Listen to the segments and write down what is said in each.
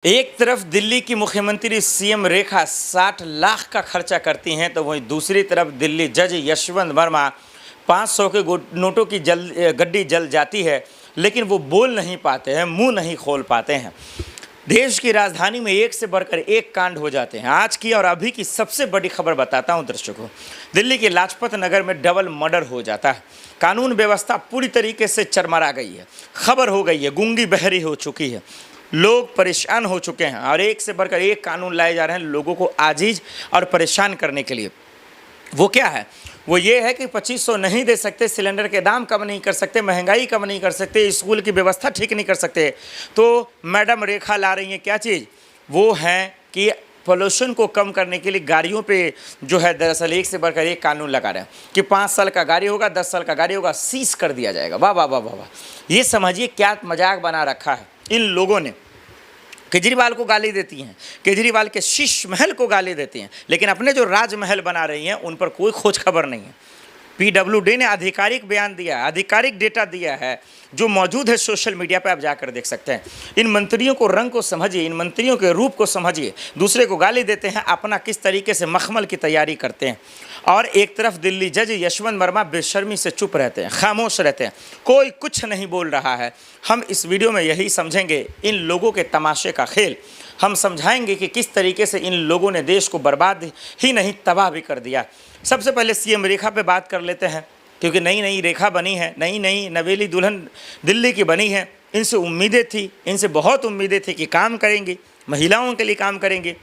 एक तरफ दिल्ली की मुख्यमंत्री सीएम रेखा 60 लाख का खर्चा करती हैं, तो वहीं दूसरी तरफ दिल्ली जज यशवंत वर्मा 500 के नोटों की गड्डी जल जाती है, लेकिन वो बोल नहीं पाते हैं, मुंह नहीं खोल पाते हैं। देश की राजधानी में एक से बढ़कर एक कांड हो जाते हैं। आज की और अभी की सबसे बड़ी खबर बताता हूं दर्शकों। दिल्ली के लाजपत नगर में डबल मर्डर हो जाता है। कानून व्यवस्था पूरी तरीके से चरमरा गई है, खबर हो गई है, गूंगी बहरी हो चुकी है, लोग परेशान हो चुके हैं और एक से बढ़कर एक कानून लाए जा रहे हैं लोगों को आजीज और परेशान करने के लिए। वो क्या है? वो ये है कि 2500 नहीं दे सकते, सिलेंडर के दाम कम नहीं कर सकते, महंगाई कम नहीं कर सकते, स्कूल की व्यवस्था ठीक नहीं कर सकते। तो मैडम रेखा ला रही हैं क्या चीज़? वो है कि पोल्यूशन को कम करने के लिए गाड़ियों पे जो है दरअसल एक से बढ़कर एक कानून लगा रहे हैं कि 5 साल का गाड़ी होगा, 10 साल का गाड़ी होगा, सीज कर दिया जाएगा। वाह वाह वाह वाह वाह! ये समझिए क्या मजाक बना रखा है इन लोगों ने। केजरीवाल को गाली देती हैं, केजरीवाल के शीश महल को गाली देती हैं, लेकिन अपने जो राजमहल बना रही हैं उन पर कोई खोज खबर नहीं है। पीडब्ल्यूडी ने आधिकारिक बयान दिया है, आधिकारिक डेटा दिया है जो मौजूद है सोशल मीडिया पर, आप जाकर देख सकते हैं। इन मंत्रियों को रंग को समझिए, इन मंत्रियों के रूप को समझिए। दूसरे को गाली देते हैं, अपना किस तरीके से मखमल की तैयारी करते हैं। और एक तरफ दिल्ली जज यशवंत वर्मा बेशर्मी से चुप रहते हैं, खामोश रहते हैं, कोई कुछ नहीं बोल रहा है। हम इस वीडियो में यही समझेंगे इन लोगों के तमाशे का खेल। हम समझाएंगे कि किस तरीके से इन लोगों ने देश को बर्बाद ही नहीं तबाह भी कर दिया। सबसे पहले सीएम रेखा पे बात कर लेते हैं, क्योंकि नई नई रेखा बनी है, नई नई नवेली दुल्हन दिल्ली की बनी है। इनसे उम्मीदें थी, इनसे बहुत उम्मीदें थी कि काम करेंगी, महिलाओं के लिए काम करेंगे,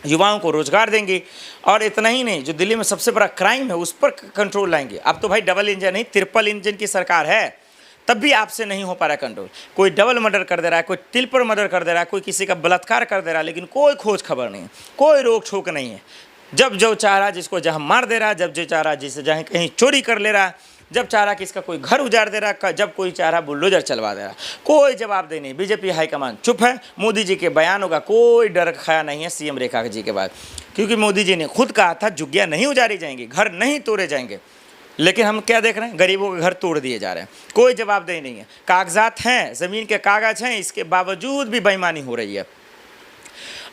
युवाओं को रोजगार देंगे, और इतना ही नहीं, जो दिल्ली में सबसे बड़ा क्राइम है उस पर कंट्रोल लाएंगे। अब तो भाई डबल इंजन नहीं, ट्रिपल इंजन की सरकार है, तब भी आपसे नहीं हो पा रहा कंट्रोल। कोई डबल मर्डर कर दे रहा है, कोई ट्रिपल मर्डर कर दे रहा है, कोई किसी का बलात्कार कर दे रहा है, लेकिन कोई खोज खबर नहीं है, कोई रोक छोक नहीं है। जब जो चाह रहा जिसको जहाँ मार दे रहा, जब जो चाह रहा जिसे जहाँ कहीं चोरी कर ले रहा, जब चाह रहा किसका कोई घर उजाड़ दे रहा, जब कोई चाह रहा बुलडोजर चलवा दे रहा। कोई जवाब दे नहीं। बीजेपी हाईकमान चुप है। मोदी जी के बयानों का कोई डर खाया नहीं है सीएम रेखा जी के बाद, क्योंकि मोदी जी ने खुद कहा था झुग्गियाँ नहीं उजाड़ी जाएंगी, घर नहीं तोड़े जाएंगे। लेकिन हम क्या देख रहे हैं? गरीबों के घर तोड़ दिए जा रहे हैं। कोई जवाबदेही नहीं है। कागजात हैं, ज़मीन के कागज हैं, इसके बावजूद भी बेईमानी हो रही है।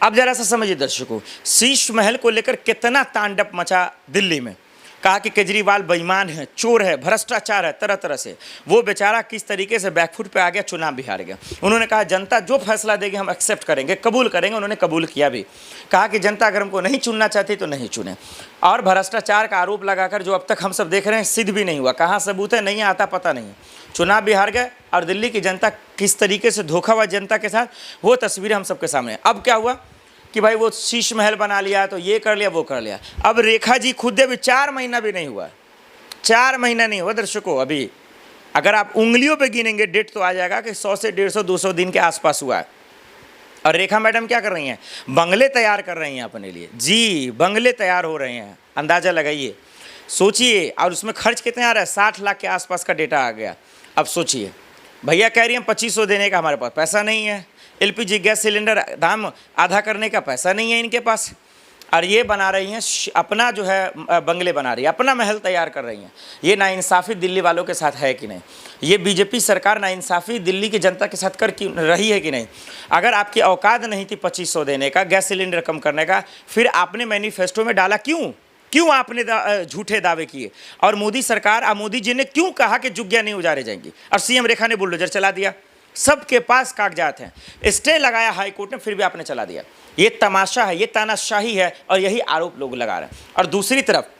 अब जरा सा समझिए दर्शकों, शीश महल को लेकर कितना तांडव मचा दिल्ली में। कहा कि केजरीवाल बेईमान है, चोर है, भ्रष्टाचार है, तरह तरह से। वो बेचारा किस तरीके से बैकफुट पे आ गया, चुनाव भी हार गया। उन्होंने कहा जनता जो फैसला देगी हम एक्सेप्ट करेंगे, कबूल करेंगे। उन्होंने कबूल किया भी। कहा कि जनता अगर हमको नहीं चुनना चाहती तो नहीं चुने। और भ्रष्टाचार का आरोप लगाकर जो अब तक हम सब देख रहे हैं सिद्ध भी नहीं हुआ। कहाँ सबूत है नहीं आता, पता नहीं है। चुनाव भी हार गए और दिल्ली की जनता किस तरीके से धोखा हुआ जनता के साथ, वो तस्वीरें हम सबके सामने है। अब क्या हुआ कि भाई वो शीश महल बना लिया, तो ये कर लिया, वो कर लिया। अब रेखा जी खुद अभी 4 महीना भी नहीं हुआ, 4 महीना नहीं हुआ दर्शकों। अभी अगर आप उंगलियों पे गिनेंगे डेट तो आ जाएगा कि 100 से 150 200 दिन के आसपास हुआ है। और रेखा मैडम क्या कर रही हैं? बंगले तैयार कर रही हैं अपने लिए। जी, बंगले तैयार हो रहे हैं, अंदाज़ा लगाइए, सोचिए। और उसमें खर्च कितने आ रहा है? 60 लाख के आसपास का डेटा आ गया। अब सोचिए, भैया कह रही हैं 2500 देने का हमारे पास पैसा नहीं है, एलपीजी गैस सिलेंडर दाम आधा करने का पैसा नहीं है इनके पास, और ये बना रही हैं अपना जो है बंगले बना रही है, अपना महल तैयार कर रही हैं। ये नाइंसाफ़ी दिल्ली वालों के साथ है कि नहीं? ये बीजेपी सरकार नाइंसाफ़ी दिल्ली की जनता के साथ कर क्यों रही है कि नहीं? अगर आपकी औकात नहीं थी 2500 देने का, गैस सिलेंडर कम करने का, फिर आपने मैनिफेस्टो में डाला क्यों? क्यों आपने झूठे दावे किए? और मोदी सरकार, मोदी जी ने क्यों कहा कि झुग्गियाँ नहीं उजाड़े जाएंगी, और सीएम रेखा ने बुलडोजर चला दिया? सबके पास कागजात हैं, स्टे लगाया हाई कोर्ट ने, फिर भी आपने चला दिया। ये तमाशा है, ये तानाशाही है, और यही आरोप लोग लगा रहे हैं। और दूसरी तरफ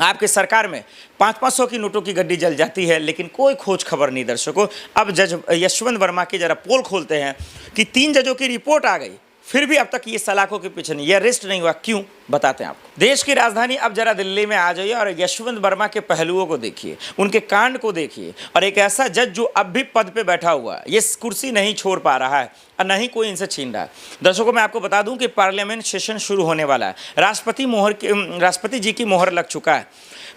आपकी सरकार में 500 की नोटों की गड्डी जल जाती है, लेकिन कोई खोज खबर नहीं दर्शकों। अब जज यशवंत वर्मा की जरा पोल खोलते हैं कि 3 जजों की रिपोर्ट आ गई, फिर भी अब तक ये सलाखों के पीछे नहीं, ये अरेस्ट नहीं हुआ। क्यों? बताते हैं आपको। देश की राजधानी अब जरा दिल्ली में आ जाइए और यशवंत वर्मा के पहलुओं को देखिए, उनके कांड को देखिए। और एक ऐसा जज जो अब भी पद पे बैठा हुआ है, ये कुर्सी नहीं छोड़ पा रहा है और न ही कोई इनसे छीन रहा है। दर्शकों, मैं आपको बता दूं कि पार्लियामेंट सेशन शुरू होने वाला है। राष्ट्रपति जी की मोहर लग चुका है।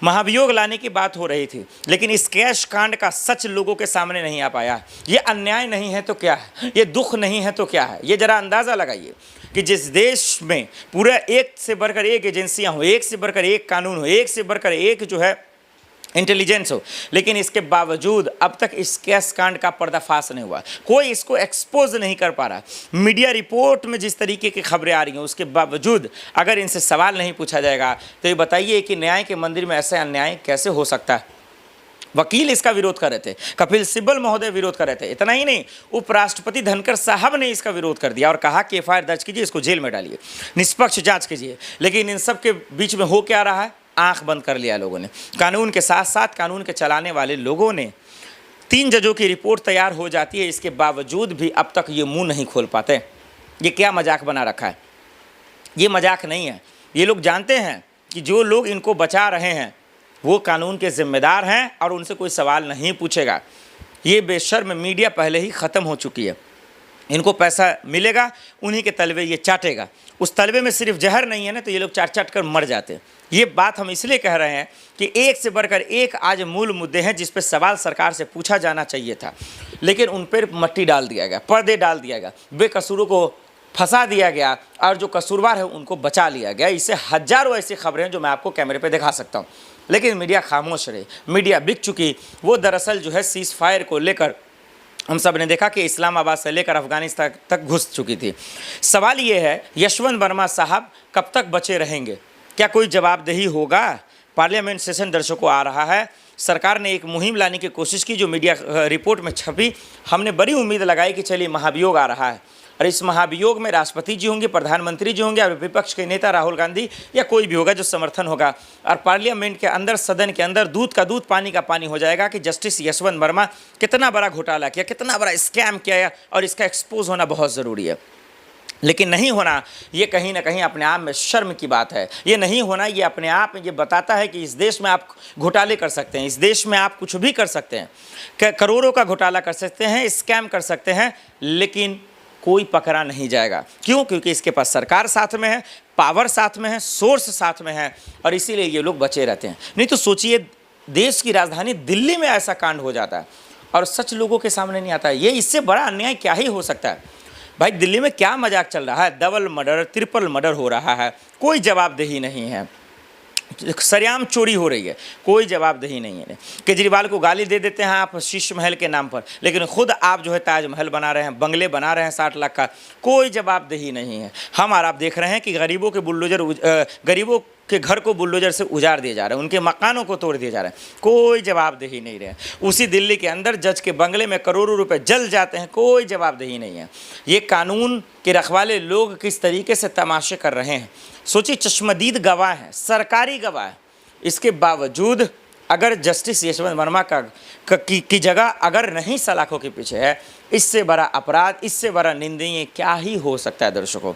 महाभियोग लाने की बात हो रही थी, लेकिन इस कैश कांड का सच लोगों के सामने नहीं आ पाया। ये अन्याय नहीं है तो क्या है? ये दुख नहीं है तो क्या है? ये जरा अंदाज़ा लगाइए कि जिस देश में पूरा एक से बढ़कर एक एजेंसियां हो, एक से बढ़कर एक कानून हो, एक से बढ़कर एक जो है इंटेलिजेंस हो, लेकिन इसके बावजूद अब तक इस कैश कांड का पर्दाफाश नहीं हुआ। कोई इसको एक्सपोज नहीं कर पा रहा। मीडिया रिपोर्ट में जिस तरीके की खबरें आ रही हैं उसके बावजूद अगर इनसे सवाल नहीं पूछा जाएगा तो ये बताइए कि न्याय के मंदिर में ऐसे अन्याय कैसे हो सकता है। वकील इसका विरोध कर रहे थे, कपिल सिब्बल महोदय विरोध कर रहे थे। इतना ही नहीं, उपराष्ट्रपति धनखड़ साहब ने इसका विरोध कर दिया और कहा कि एफआईआर दर्ज कीजिए, इसको जेल में डालिए, निष्पक्ष जांच कीजिए। लेकिन इन सब के बीच में हो क्या रहा है? आंख बंद कर लिया लोगों ने। कानून के साथ साथ कानून के चलाने वाले लोगों ने 3 जजों की रिपोर्ट तैयार हो जाती है, इसके बावजूद भी अब तक ये मुंह नहीं खोल पाते। ये क्या मजाक बना रखा है? ये मजाक नहीं है। ये लोग जानते हैं कि जो लोग इनको बचा रहे हैं वो कानून के जिम्मेदार हैं और उनसे कोई सवाल नहीं पूछेगा। ये बेशर्म मीडिया पहले ही ख़त्म हो चुकी है। इनको पैसा मिलेगा, उन्हीं के तलवे ये चाटेगा। उस तलवे में सिर्फ जहर नहीं है ना, तो ये लोग चाट चाट कर मर जाते हैं। ये बात हम इसलिए कह रहे हैं कि एक से बढ़कर एक आज मूल मुद्दे हैं जिस पर सवाल सरकार से पूछा जाना चाहिए था, लेकिन उन पर मट्टी डाल दिया गया, पर्दे डाल दिया गया, बेकसूरों को फंसा दिया गया और जो कसूरवार है उनको बचा लिया गया। इससे हजारों ऐसी खबरें हैं जो मैं आपको कैमरे पे दिखा सकता हूँ, लेकिन मीडिया खामोश रही। मीडिया बिक चुकी। वो दरअसल जो है सीज़ फायर को लेकर हम सब ने देखा कि इस्लामाबाद से लेकर अफगानिस्तान तक घुस चुकी थी। सवाल ये है, यशवंत वर्मा साहब कब तक बचे रहेंगे? क्या कोई जवाबदेही होगा? पार्लियामेंट सेशन दर्शकों आ रहा है। सरकार ने एक मुहिम लाने की कोशिश की जो मीडिया रिपोर्ट में छपी। हमने बड़ी उम्मीद लगाई कि चलिए महाभियोग आ रहा है और इस महाभियोग में राष्ट्रपति जी होंगे, प्रधानमंत्री जी होंगे और विपक्ष के नेता राहुल गांधी या कोई भी होगा जो समर्थन होगा, और पार्लियामेंट के अंदर, सदन के अंदर दूध का दूध पानी का पानी हो जाएगा कि जस्टिस यशवंत वर्मा कितना बड़ा घोटाला किया, कितना बड़ा स्कैम किया और इसका एक्सपोज होना बहुत ज़रूरी है। लेकिन नहीं होना, ये कहीं ना कहीं अपने आप में शर्म की बात है। ये नहीं होना, ये अपने आप में ये बताता है कि इस देश में आप घोटाले कर सकते हैं, इस देश में आप कुछ भी कर सकते हैं, करोड़ों का घोटाला कर सकते हैं, स्कैम कर सकते हैं, लेकिन कोई पकड़ा नहीं जाएगा। क्यों? क्योंकि इसके पास सरकार साथ में है, पावर साथ में है, सोर्स साथ में है, और इसीलिए ये लोग बचे रहते हैं। नहीं तो सोचिए, देश की राजधानी दिल्ली में ऐसा कांड हो जाता है और सच लोगों के सामने नहीं आता है। ये इससे बड़ा अन्याय क्या ही हो सकता है? भाई, दिल्ली में क्या मजाक चल रहा है? डबल मर्डर, ट्रिपल मर्डर हो रहा है, कोई जवाबदेही नहीं है। सरेआम चोरी हो रही है, कोई जवाबदेही नहीं है। केजरीवाल को गाली दे देते हैं आप शीश महल के नाम पर, लेकिन खुद आप जो है ताजमहल बना रहे हैं, बंगले बना रहे हैं 60 लाख का, कोई जवाबदेही नहीं है। हम और आप देख रहे हैं कि गरीबों के घर को बुलडोजर से उजाड़ दिए जा रहे हैं, उनके मकानों को तोड़ दिए जा रहे हैं, कोई जवाबदेही नहीं रहे। उसी दिल्ली के अंदर जज के बंगले में करोड़ों रुपए जल जाते हैं, कोई जवाबदेही नहीं है। ये कानून के रखवाले लोग किस तरीके से तमाशे कर रहे हैं। सोचिए, चश्मदीद गवाह हैं, सरकारी गवाह है, इसके बावजूद अगर जस्टिस यशवंत वर्मा की जगह अगर नहीं सलाखों के पीछे है, इससे बड़ा अपराध, इससे बड़ा निंदनीय क्या ही हो सकता है। दर्शकों,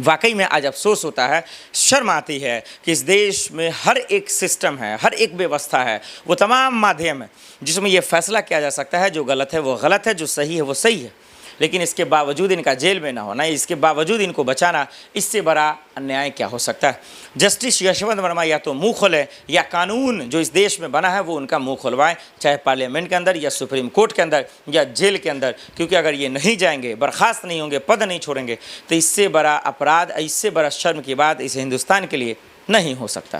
वाकई में आज अफसोस होता है, शर्म आती है कि इस देश में हर एक सिस्टम है, हर एक व्यवस्था है, वो तमाम माध्यम है जिसमें ये फैसला किया जा सकता है जो गलत है वो गलत है, जो सही है वो सही है। लेकिन इसके बावजूद इनका जेल में ना होना, इसके बावजूद इनको बचाना, इससे बड़ा अन्याय क्या हो सकता है। जस्टिस यशवंत वर्मा या तो मुंह खोलें या कानून जो इस देश में बना है वो उनका मुंह खुलवाएं, चाहे पार्लियामेंट के अंदर या सुप्रीम कोर्ट के अंदर या जेल के अंदर। क्योंकि अगर ये नहीं जाएंगे, बर्खास्त नहीं होंगे, पद नहीं छोड़ेंगे, तो इससे बड़ा अपराध, इससे बड़ा शर्म की बात इस हिंदुस्तान के लिए नहीं हो सकता।